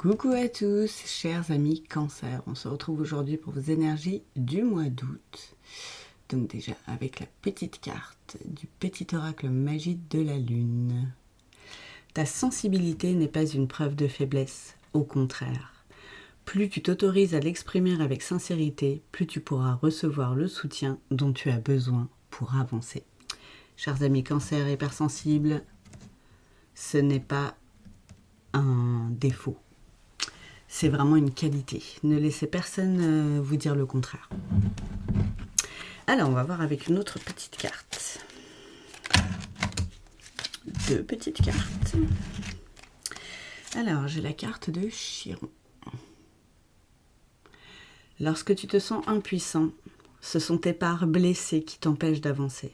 Coucou à tous, chers amis Cancer. On se retrouve aujourd'hui pour vos énergies du mois d'août. Donc déjà avec la petite carte du petit oracle magique de la lune. Ta sensibilité n'est pas une preuve de faiblesse, au contraire. Plus tu t'autorises à l'exprimer avec sincérité, plus tu pourras recevoir le soutien dont tu as besoin pour avancer. Chers amis Cancer hypersensibles, ce n'est pas un défaut. C'est vraiment une qualité. Ne laissez personne vous dire le contraire. Alors, on va voir avec une autre petite carte. Deux petites cartes. Alors, j'ai la carte de Chiron. Lorsque tu te sens impuissant, ce sont tes parts blessées qui t'empêchent d'avancer.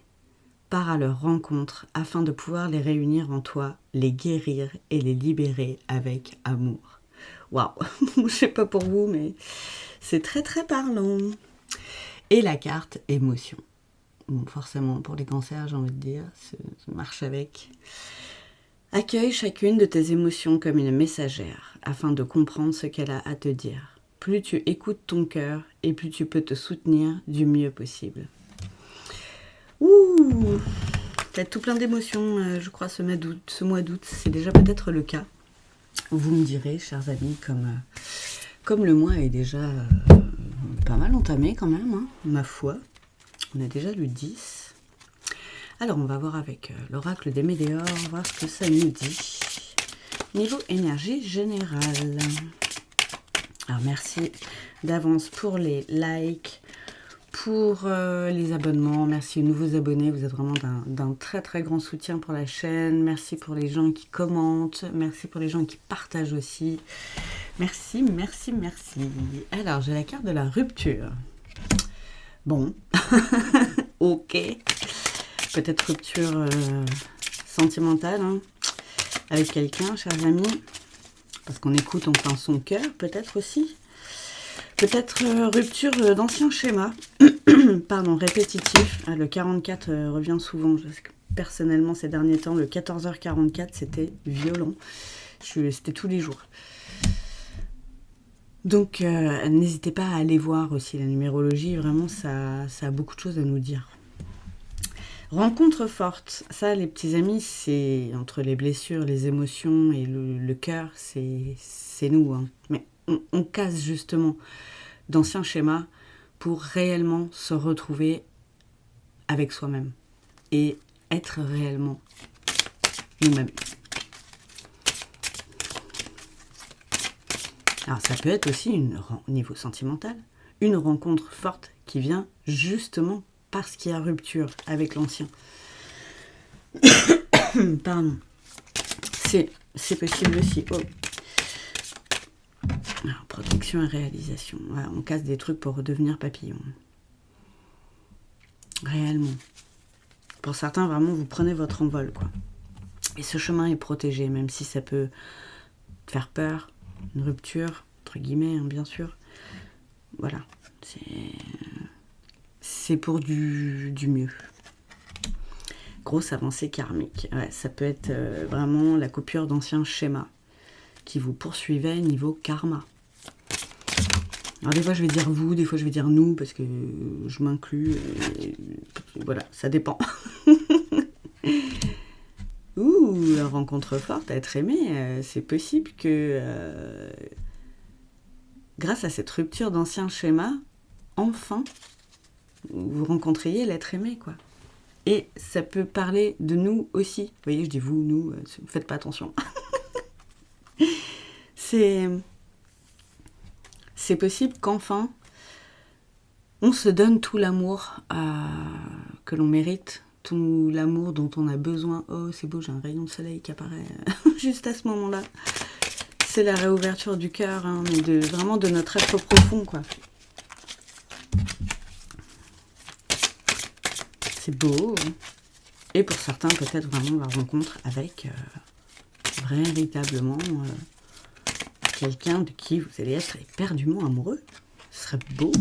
Pars à leur rencontre afin de pouvoir les réunir en toi, les guérir et les libérer avec amour. Waouh, je sais pas pour vous, mais c'est très très parlant. Et la carte émotion. Bon, forcément, pour les cancers, j'ai envie de dire, ça marche avec. Accueille chacune de tes émotions comme une messagère, afin de comprendre ce qu'elle a à te dire. Plus tu écoutes ton cœur, et plus tu peux te soutenir du mieux possible. Ouh, peut-être tout plein d'émotions, je crois, ce mois d'août. C'est déjà peut-être le cas. Vous me direz, chers amis, comme le mois est déjà pas mal entamé quand même, hein, ma foi. On a déjà le 10. Alors, on va voir avec l'oracle des Météores, voir ce que ça nous dit. Niveau énergie générale. Alors, merci d'avance pour les likes, pour les abonnements. Merci aux nouveaux abonnés, vous êtes vraiment d'un très très grand soutien pour la chaîne. Merci pour les gens qui commentent, merci pour les gens qui partagent aussi. Merci, merci, merci. Alors, j'ai la carte de la rupture. Bon, ok. Peut-être rupture sentimentale, hein, avec quelqu'un, chers amis. Parce qu'on écoute enfin son cœur, peut-être aussi. Peut-être rupture d'anciens schémas, pardon, répétitif. Ah, le 44 revient souvent. Je sais que personnellement, ces derniers temps, le 14h44, c'était violent. C'était tous les jours. Donc, n'hésitez pas à aller voir aussi la numérologie. Vraiment, ça a beaucoup de choses à nous dire. Rencontre forte. Ça, les petits amis, c'est entre les blessures, les émotions et le cœur, c'est nous. Hein. Mais on casse justement d'anciens schémas pour réellement se retrouver avec soi-même et être réellement nous-mêmes. Alors ça peut être aussi au niveau sentimental, une rencontre forte qui vient justement parce qu'il y a rupture avec l'ancien. Pardon. C'est possible aussi. Oh. Alors, protection et réalisation. Voilà, on casse des trucs pour redevenir papillon. Réellement. Pour certains, vraiment, vous prenez votre envol, quoi. Et ce chemin est protégé, même si ça peut faire peur. Une rupture, entre guillemets, hein, bien sûr. Voilà. C'est pour du mieux. Grosse avancée karmique. Ouais, ça peut être vraiment la coupure d'anciens schémas qui vous poursuivaient niveau karma. Alors des fois je vais dire vous, des fois je vais dire nous, parce que je m'inclus. Voilà, ça dépend. Ouh, la rencontre forte, à être aimé, c'est possible que grâce à cette rupture d'anciens schémas, enfin, vous rencontriez l'être aimé, quoi. Et ça peut parler de nous aussi. Vous voyez, je dis vous, nous, faites pas attention. C'est possible qu'enfin, on se donne tout l'amour que l'on mérite, tout l'amour dont on a besoin. Oh, c'est beau, j'ai un rayon de soleil qui apparaît juste à ce moment-là. C'est la réouverture du cœur, hein, mais vraiment de notre être profond, quoi. C'est beau. Et pour certains, peut-être vraiment la rencontre avec véritablement quelqu'un de qui vous allez être éperdument amoureux. Ce serait beau.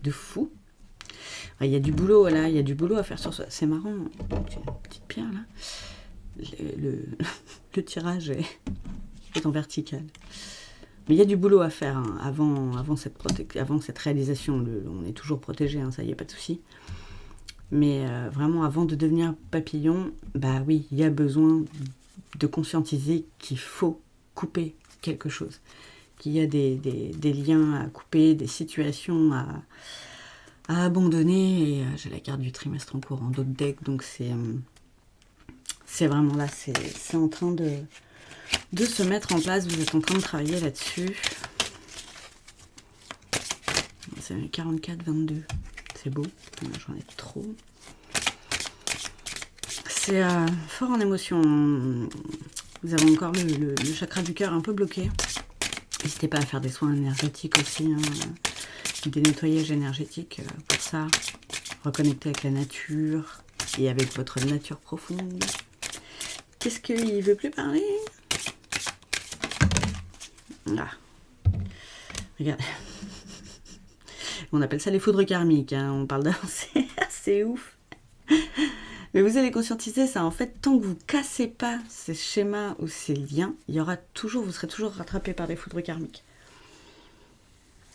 De fou. Il y a du boulot, là. Il y a du boulot à faire sur ça. C'est marrant. J'ai une petite pierre, là. Le tirage est en vertical. Mais il y a du boulot à faire hein, avant cette réalisation. On est toujours protégé, hein, ça, il n'y a pas de souci. Mais vraiment, avant de devenir papillon, bah oui, il y a besoin de conscientiser qu'il faut couper quelque chose. Qu'il y a des liens à couper, des situations à abandonner. Et j'ai la carte du trimestre en cours en d'autres decks, donc c'est vraiment là, c'est en train de se mettre en place. Vous êtes en train de travailler là-dessus. C'est 44-22. C'est beau. J'en ai trop. C'est fort en émotion. Vous avez encore le chakra du cœur un peu bloqué. N'hésitez pas à faire des soins énergétiques aussi. Hein. Des nettoyages énergétiques pour ça. Reconnecter avec la nature et avec votre nature profonde. Qu'est-ce qu'il veut plus parler? Ah. Regardez. On appelle ça les foudres karmiques. Hein. On parle d'un... C'est assez ouf. Mais vous allez conscientiser ça. En fait, tant que vous ne cassez pas ces schémas ou ces liens, vous serez toujours rattrapé par des foudres karmiques.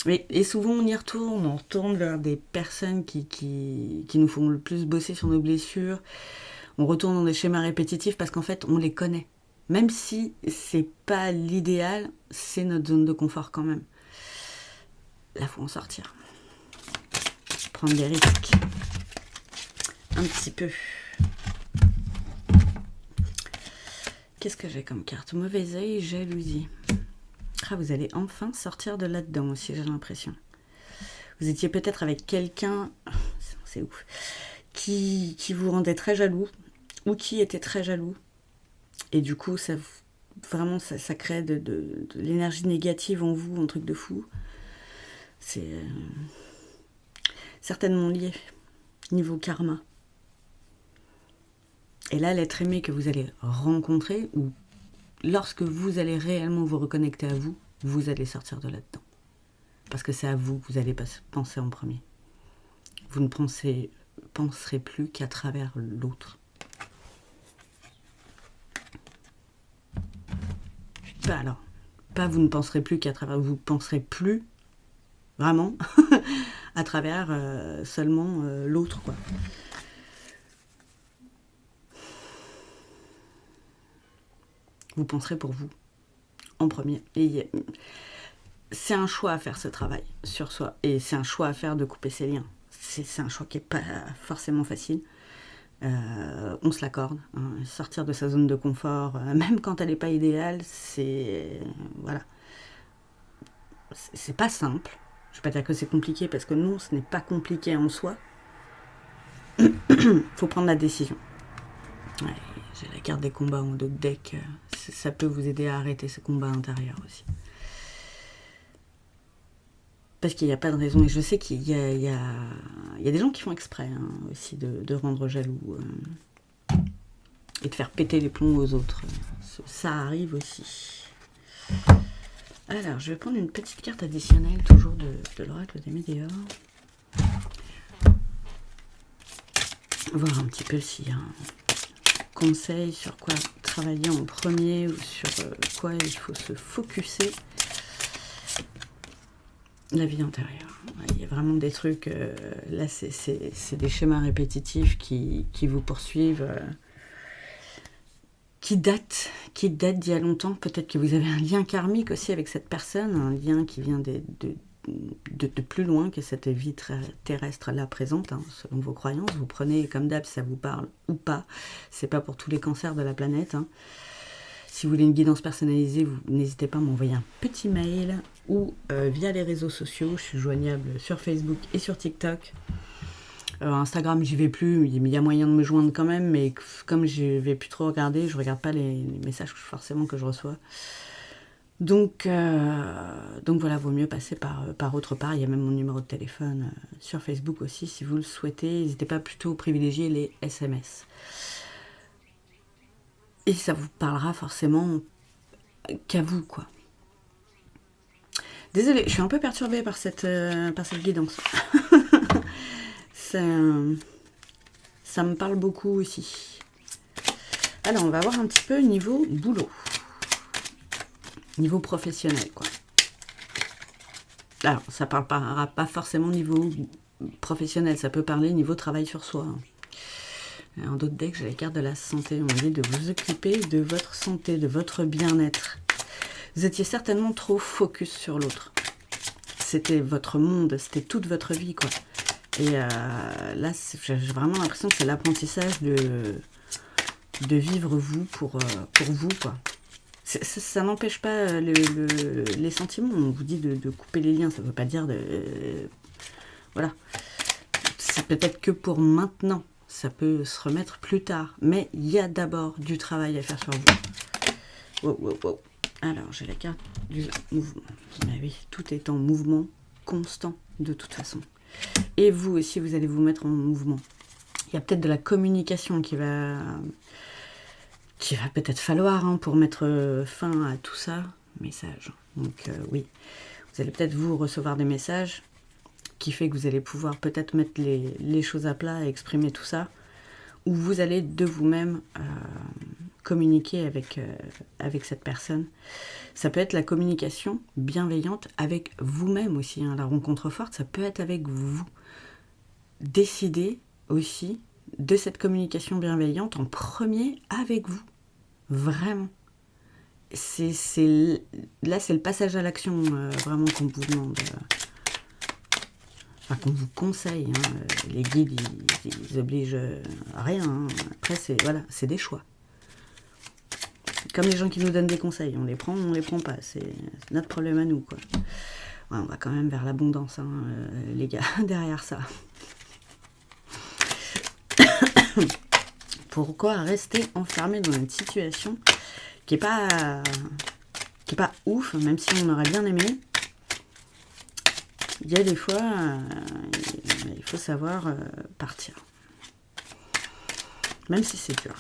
Et souvent, on retourne vers des personnes qui nous font le plus bosser sur nos blessures. On retourne dans des schémas répétitifs parce qu'en fait, on les connaît. Même si c'est pas l'idéal, c'est notre zone de confort quand même. Là, il faut en sortir. Prendre des risques. Un petit peu. Qu'est-ce que j'ai comme carte? Mauvais œil, jalousie. Ah, vous allez enfin sortir de là-dedans aussi, j'ai l'impression. Vous étiez peut-être avec quelqu'un, c'est ouf, qui vous rendait très jaloux, ou qui était très jaloux. Et du coup, ça crée de l'énergie négative en vous, un truc de fou. C'est certainement lié, niveau karma. Et là, l'être aimé que vous allez rencontrer, ou lorsque vous allez réellement vous reconnecter à vous, vous allez sortir de là-dedans. Parce que c'est à vous que vous allez penser en premier. Vous ne penserez plus qu'à travers l'autre. Vous ne penserez plus qu'à travers... Vous penserez plus, vraiment, à travers seulement l'autre, quoi. Vous penserez pour vous, en premier. Et c'est un choix à faire, ce travail sur soi. Et c'est un choix à faire de couper ses liens. C'est un choix qui n'est pas forcément facile. On se l'accorde. Hein. Sortir de sa zone de confort, même quand elle n'est pas idéale, c'est... Voilà. C'est pas simple. Je ne vais pas dire que c'est compliqué, parce que non, ce n'est pas compliqué en soi. Faut prendre la décision. Ouais, j'ai la carte des combats en d'autres decks. Ça peut vous aider à arrêter ce combat intérieur aussi. Parce qu'il n'y a pas de raison. Et je sais qu'il y a des gens qui font exprès hein, aussi de rendre jaloux et de faire péter les plombs aux autres. Ça arrive aussi. Alors, je vais prendre une petite carte additionnelle, toujours de l'oracle des médiors. Voir un petit peu s'il y a un conseil sur quoi travailler en premier ou sur quoi il faut se focuser. La vie antérieure. Il y a vraiment des trucs... là, c'est des schémas répétitifs qui vous poursuivent, qui datent d'il y a longtemps. Peut-être que vous avez un lien karmique aussi avec cette personne, un lien qui vient de plus loin que cette vie terrestre là présente, hein, selon vos croyances. Vous prenez comme d'hab si ça vous parle ou pas. C'est pas pour tous les cancers de la planète. Hein. Si vous voulez une guidance personnalisée, vous n'hésitez pas à m'envoyer un petit mail ou via les réseaux sociaux. Je suis joignable sur Facebook et sur TikTok. Instagram, j'y vais plus. Il y a moyen de me joindre quand même, mais comme je vais plus trop regarder, je regarde pas les messages forcément que je reçois. Donc voilà, vaut mieux passer par autre part. Il y a même mon numéro de téléphone sur Facebook aussi, si vous le souhaitez. N'hésitez pas plutôt à privilégier les SMS. Et ça vous parlera forcément qu'à vous, quoi. Désolée, je suis un peu perturbée par cette guidance. Ça me parle beaucoup aussi. Alors, on va voir un petit peu niveau boulot. Niveau professionnel, quoi. Alors, ça ne parlera pas forcément niveau professionnel, ça peut parler niveau travail sur soi. En d'autres decks, j'ai la carte de la santé. On m'a dit de vous occuper de votre santé, de votre bien-être. Vous étiez certainement trop focus sur l'autre. C'était votre monde, c'était toute votre vie, quoi. Et là, j'ai vraiment l'impression que c'est l'apprentissage de vivre vous pour vous, quoi. Ça n'empêche pas les sentiments. On vous dit de couper les liens, ça ne veut pas dire de... voilà. C'est peut-être que pour maintenant. Ça peut se remettre plus tard. Mais il y a d'abord du travail à faire sur vous. Wow, wow, wow. Alors, j'ai la carte du mouvement. Mais oui, tout est en mouvement constant, de toute façon. Et vous aussi, vous allez vous mettre en mouvement. Il y a peut-être de la communication qui va peut-être falloir pour mettre fin à tout ça. Message. Donc, oui. Vous allez peut-être vous recevoir des messages qui fait que vous allez pouvoir peut-être mettre les choses à plat et exprimer tout ça, ou vous allez de vous-même communiquer avec cette personne. Ça peut être la communication bienveillante avec vous-même aussi. La rencontre forte, ça peut être avec vous. Décidez aussi de cette communication bienveillante en premier avec vous. Vraiment. Là, c'est le passage à l'action vraiment qu'on vous demande. Enfin, qu'on vous conseille, les guides, ils obligent à rien. Après, c'est des choix. Comme les gens qui nous donnent des conseils, on les prend pas. C'est notre problème à nous, quoi. Ouais, on va quand même vers l'abondance, les gars, derrière ça. Pourquoi rester enfermé dans une situation qui est pas ouf, même si on aurait bien aimé? Il y a des fois, il faut savoir partir. Même si c'est dur.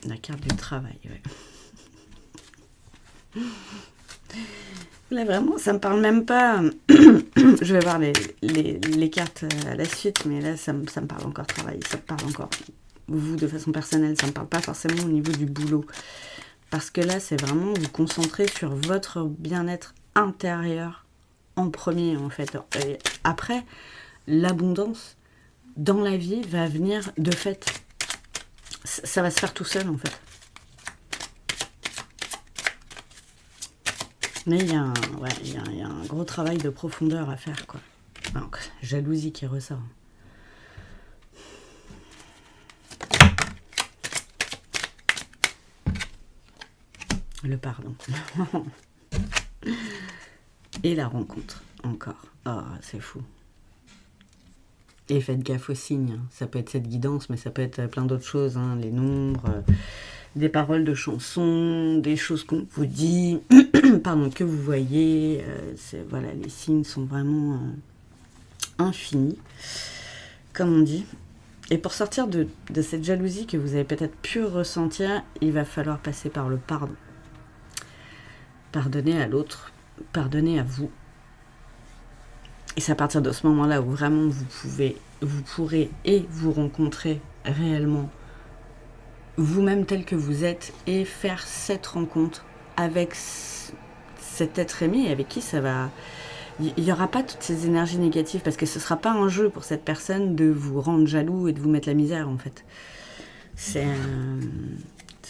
La carte du travail, ouais. Là, vraiment, ça me parle même pas. Je vais voir les cartes à la suite, mais là, ça me parle encore travail. Ça me parle encore vous de façon personnelle. Ça me parle pas forcément au niveau du boulot. Parce que là, c'est vraiment vous concentrer sur votre bien-être intérieur en premier, en fait. Et après, l'abondance dans la vie va venir de fait. Ça va se faire tout seul, en fait. Mais il y a un gros travail de profondeur à faire, quoi. Donc, jalousie qui ressort. Le pardon. Et la rencontre, encore. Oh, c'est fou. Et faites gaffe aux signes. Ça peut être cette guidance, mais ça peut être plein d'autres choses. Les nombres, des paroles de chansons, des choses qu'on vous dit, pardon, que vous voyez. Voilà, les signes sont vraiment infinis, comme on dit. Et pour sortir de cette jalousie que vous avez peut-être pu ressentir, il va falloir passer par le pardon. Pardonnez à l'autre, pardonnez à vous. Et c'est à partir de ce moment-là où vraiment vous pourrez et vous rencontrer réellement vous-même tel que vous êtes et faire cette rencontre avec cet être aimé avec qui ça va... Il n'y aura pas toutes ces énergies négatives parce que ce ne sera pas un jeu pour cette personne de vous rendre jaloux et de vous mettre la misère, en fait. Ce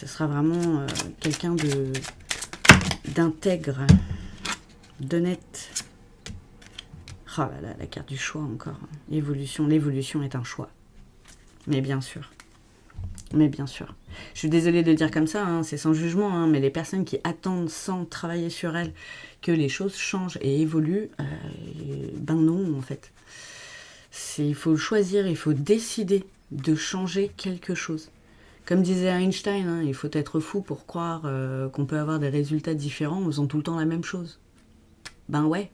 sera vraiment quelqu'un d'intègre, d'honnête. Oh là là, la carte du choix encore. L'évolution est un choix. Mais bien sûr. Je suis désolée de dire comme ça, c'est sans jugement, mais les personnes qui attendent sans travailler sur elles que les choses changent et évoluent, ben non, en fait. Il faut choisir, il faut décider de changer quelque chose. Comme disait Einstein, il faut être fou pour croire qu'on peut avoir des résultats différents en faisant tout le temps la même chose. Ben ouais.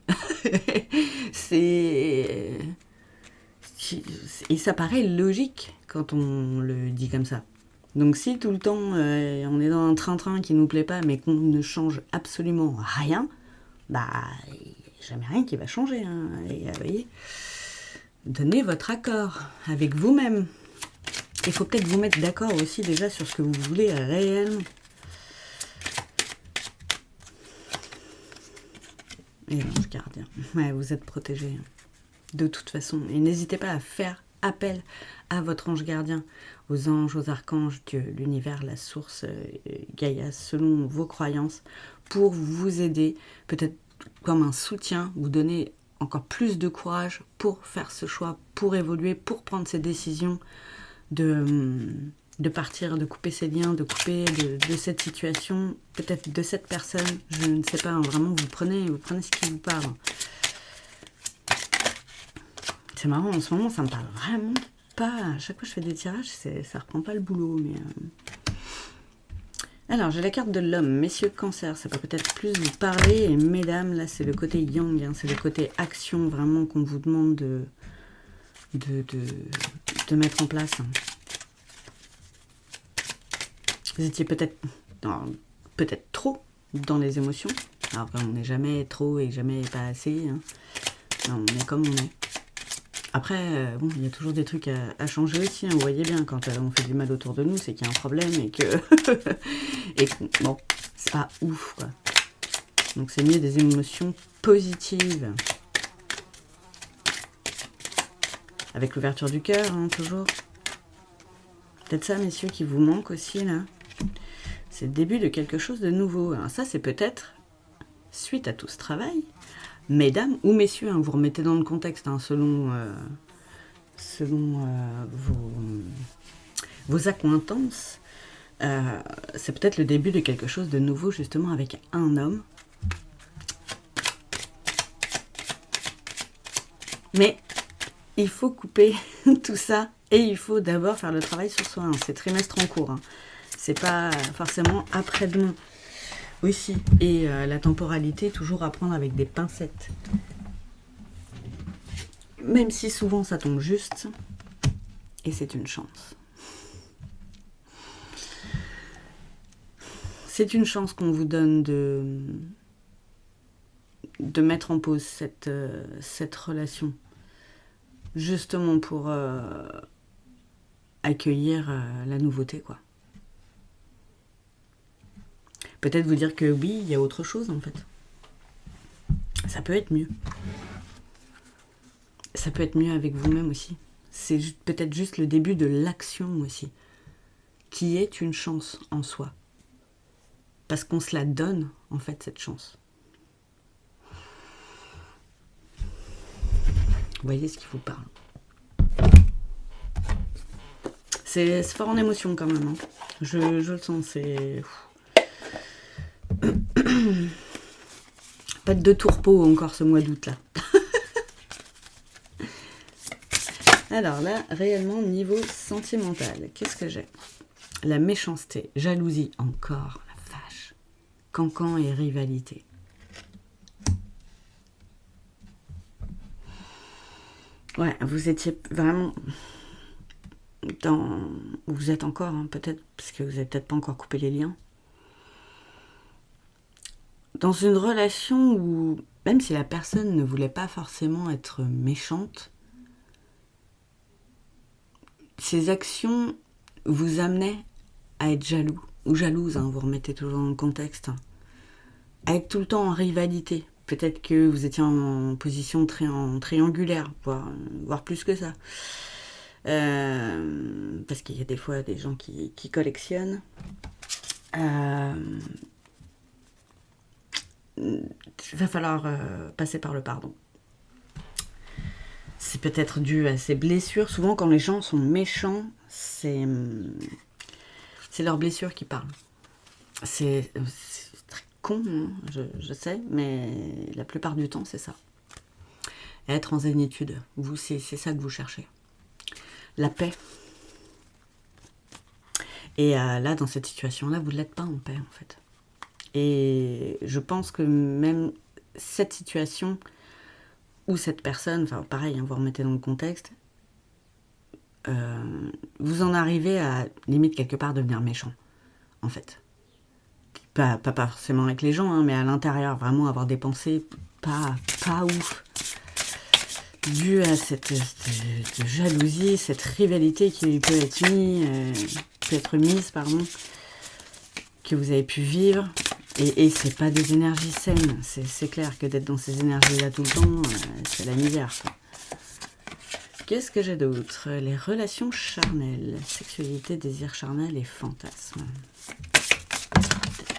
Et ça paraît logique quand on le dit comme ça. Donc si tout le temps on est dans un train-train qui nous plaît pas mais qu'on ne change absolument rien, bah il n'y a jamais rien qui va changer. Et, voyez, donnez votre accord avec vous-même. Il faut peut-être vous mettre d'accord aussi déjà sur ce que vous voulez réellement. Et l'ange gardien. Ouais, vous êtes protégé. De toute façon. Et n'hésitez pas à faire appel à votre ange gardien, aux anges, aux archanges, Dieu, l'univers, la source, Gaïa, selon vos croyances, pour vous aider, peut-être comme un soutien, vous donner encore plus de courage pour faire ce choix, pour évoluer, pour prendre ces décisions de partir, de couper ses liens, de couper de cette situation, peut-être de cette personne, je ne sais pas, hein, vraiment vous prenez ce qui vous parle. C'est marrant, en ce moment ça me parle vraiment pas, à chaque fois que je fais des tirages, ça reprend pas le boulot, mais... Alors, j'ai la carte de l'homme, messieurs cancer, ça peut peut-être plus vous parler, et mesdames, là c'est le côté yang, hein, c'est le côté action vraiment qu'on vous demande de mettre en place. Vous étiez peut-être trop dans les émotions. Alors on n'est jamais trop et jamais pas assez. Hein. On est comme on est. Après, bon, il y a toujours des trucs à changer aussi. Hein. Vous voyez bien, quand on fait du mal autour de nous, c'est qu'il y a un problème et que... bon, c'est pas ouf, quoi. Donc c'est mieux des émotions positives. Avec l'ouverture du cœur, hein, toujours. Peut-être ça, messieurs, qui vous manque aussi, là. C'est le début de quelque chose de nouveau. Alors ça, c'est peut-être suite à tout ce travail. Mesdames ou messieurs, hein, vous remettez dans le contexte, hein, selon vos accointances. C'est peut-être le début de quelque chose de nouveau, justement, avec un homme. Mais il faut couper tout ça et il faut d'abord faire le travail sur soi. Hein. C'est trimestre en cours. Hein. C'est pas forcément après-demain. Aussi. Et la temporalité, toujours à prendre avec des pincettes. Même si souvent ça tombe juste. Et c'est une chance. C'est une chance qu'on vous donne de mettre en pause cette relation. Justement pour accueillir la nouveauté, quoi. Peut-être vous dire que oui, il y a autre chose, en fait. Ça peut être mieux. Ça peut être mieux avec vous-même aussi. C'est peut-être juste le début de l'action aussi, qui est une chance en soi. Parce qu'on se la donne, en fait, cette chance. Vous voyez ce qui vous parle. C'est fort en émotion quand même. Hein. Je le sens, c'est... Pas de tourpeau encore ce mois d'août là. Alors là, réellement, niveau sentimental, qu'est-ce que j'ai? La méchanceté, jalousie, encore, la vache. Cancan et rivalité. Ouais, vous étiez vraiment dans... Vous êtes encore, hein, peut-être, parce que vous n'avez peut-être pas encore coupé les liens. Dans une relation où, même si la personne ne voulait pas forcément être méchante, ses actions vous amenaient à être jaloux, ou jalouse, hein, vous remettez toujours dans le contexte, hein, à être tout le temps en rivalité. Peut-être que vous étiez en position triangulaire, voire plus que ça. Parce qu'il y a des fois des gens qui collectionnent. Il va falloir passer par le pardon. C'est peut-être dû à ces blessures. Souvent, quand les gens sont méchants, c'est leurs blessures qui parlent. C'est très con, hein, je sais, mais la plupart du temps, c'est ça. Être en zénitude, vous, c'est ça que vous cherchez. La paix. Et là, dans cette situation-là, vous ne l'êtes pas en paix, en fait. Et je pense que même cette situation ou cette personne, enfin pareil, hein, vous remettez dans le contexte, vous en arrivez à limite quelque part devenir méchant, en fait. Pas forcément avec les gens, hein, mais à l'intérieur, vraiment avoir des pensées pas ouf. Dû à cette jalousie, cette rivalité qui peut être mise, que vous avez pu vivre. Et c'est pas des énergies saines. C'est clair que d'être dans ces énergies-là tout le temps, c'est la misère, quoi. Qu'est-ce que j'ai d'autre? Les relations charnelles, sexualité, désir charnel et fantasme.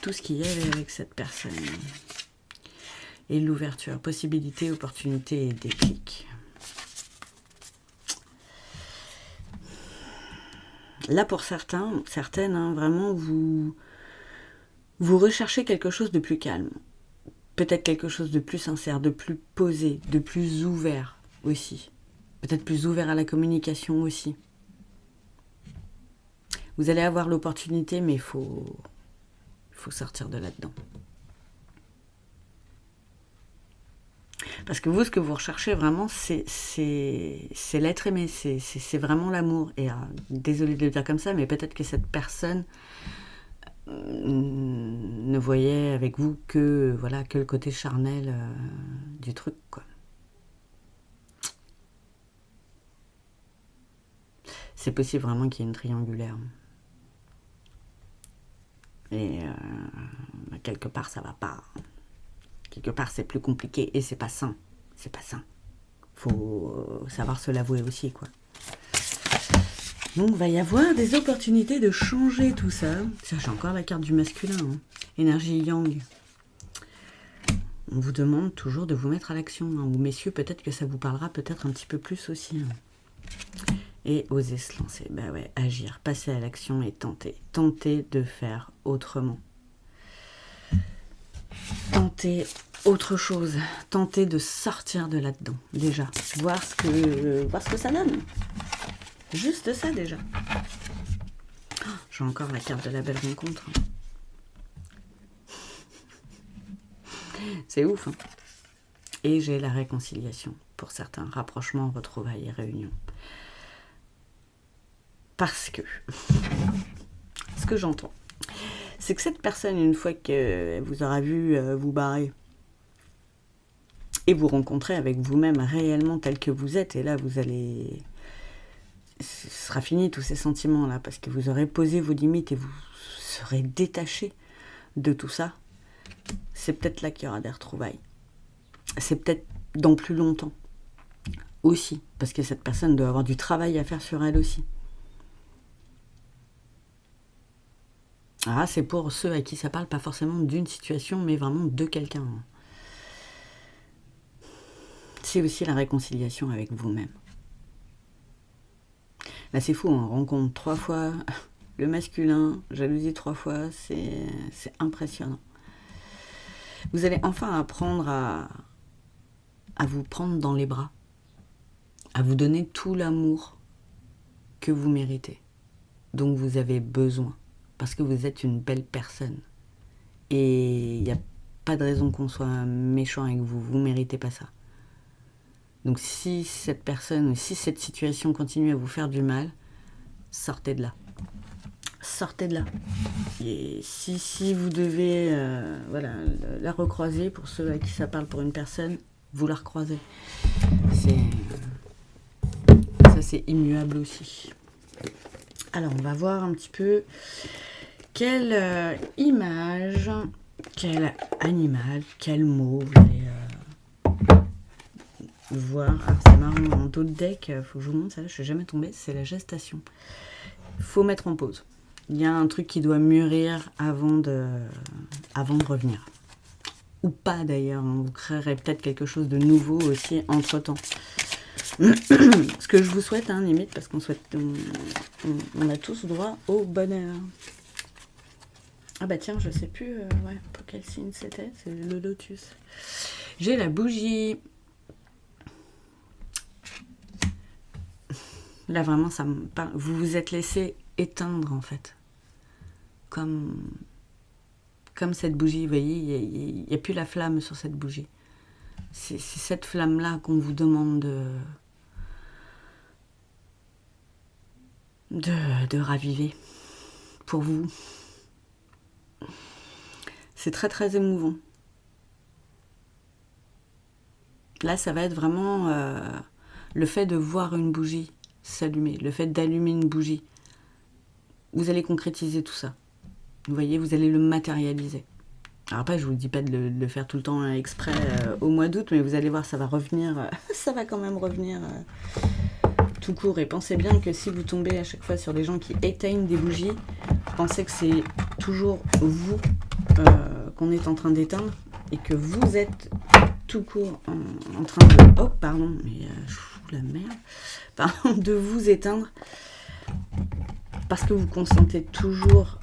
Tout ce qu'il y avait avec cette personne. Et l'ouverture, possibilité, opportunité et déclic. Là, pour certains, certaines, hein, vraiment, vous recherchez quelque chose de plus calme. Peut-être quelque chose de plus sincère, de plus posé, de plus ouvert aussi. Peut-être plus ouvert à la communication aussi. Vous allez avoir l'opportunité, mais il faut sortir de là-dedans. Parce que vous, ce que vous recherchez vraiment, c'est l'être aimé, c'est vraiment l'amour. Et désolé de le dire comme ça, mais peut-être que cette personne ne voyait avec vous que, voilà, que le côté charnel du truc, quoi. C'est possible vraiment qu'il y ait une triangulaire. Et quelque part, ça va pas. Quelque part, c'est plus compliqué et c'est pas sain. C'est pas sain. Faut savoir se l'avouer aussi, quoi. Donc, il va y avoir des opportunités de changer tout ça. J'ai encore la carte du masculin. Hein. Énergie yang. On vous demande toujours de vous mettre à l'action. Hein. Ou messieurs, peut-être que ça vous parlera peut-être un petit peu plus aussi. Hein. Et oser se lancer. Ben ouais, agir, passer à l'action et tenter. Tenter de faire autrement. Tenter autre chose. Tenter de sortir de là-dedans. Déjà. Voir ce que ça donne. Juste ça déjà. Oh, j'ai encore la carte de la belle rencontre. C'est ouf. Hein. Et j'ai la réconciliation. Pour certains, rapprochement, retrouvailles et réunions. Parce que, ce que j'entends, c'est que cette personne, une fois qu'elle vous aura vu vous barrer, et vous rencontrer avec vous-même réellement tel que vous êtes, et là vous allez... Ce sera fini tous ces sentiments-là, parce que vous aurez posé vos limites et vous serez détaché de tout ça. C'est peut-être là qu'il y aura des retrouvailles. C'est peut-être dans plus longtemps aussi, parce que cette personne doit avoir du travail à faire sur elle aussi. Ah, c'est pour ceux à qui ça parle pas forcément d'une situation, mais vraiment de quelqu'un. C'est aussi la réconciliation avec vous-même. Là, c'est fou, on rencontre 3 fois le masculin, jalousie 3 fois, c'est impressionnant. Vous allez enfin apprendre à vous prendre dans les bras, à vous donner tout l'amour que vous méritez, dont vous avez besoin. Parce que vous êtes une belle personne. Et il n'y a pas de raison qu'on soit méchant avec vous. Vous ne méritez pas ça. Donc si cette personne, si cette situation continue à vous faire du mal, sortez de là. Sortez de là. Et si vous devez voilà, la recroiser, pour ceux à qui ça parle pour une personne, vous la recroisez. Ça, c'est immuable aussi. Alors, on va voir un petit peu... Quelle image, quel animal, quel mot vous allez voir. Alors c'est marrant, en d'autres decks, il faut que je vous montre, ça là, je ne suis jamais tombée, c'est la gestation. Il faut mettre en pause. Il y a un truc qui doit mûrir avant de revenir. Ou pas d'ailleurs, hein. Vous créerez peut-être quelque chose de nouveau aussi entre-temps. Ce que je vous souhaite, hein, limite, parce qu'on souhaite, on a tous droit au bonheur. Ah bah tiens, je sais plus ouais, pour quel signe c'était, c'est le lotus. J'ai la bougie. Là vraiment, ça me parle. Vous vous êtes laissé éteindre en fait. Comme cette bougie, vous voyez, il n'y a plus la flamme sur cette bougie. C'est cette flamme-là qu'on vous demande de raviver pour vous. C'est très très émouvant. Là, ça va être vraiment le fait de voir une bougie s'allumer, le fait d'allumer une bougie. Vous allez concrétiser tout ça. Vous voyez, vous allez le matérialiser. Alors après, je vous dis pas de le faire tout le temps exprès au mois d'août, mais vous allez voir, ça va revenir, ça va quand même revenir tout court. Et pensez bien que si vous tombez à chaque fois sur des gens qui éteignent des bougies, pensez que c'est toujours vous qu'on est en train d'éteindre et que vous êtes tout court en train de... Oh, pardon, mais je fous la merde. Pardon, de vous éteindre parce que vous consentez toujours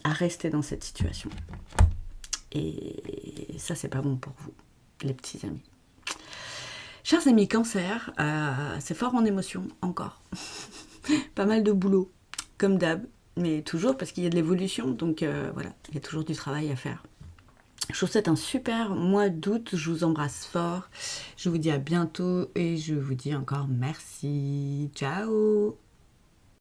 à rester dans cette situation. Et ça, c'est pas bon pour vous, les petits amis. Chers amis Cancer, c'est fort en émotion, encore. Pas mal de boulot, comme d'hab, mais toujours parce qu'il y a de l'évolution, donc voilà, il y a toujours du travail à faire. Je vous souhaite un super mois d'août, je vous embrasse fort, je vous dis à bientôt et je vous dis encore merci. Ciao!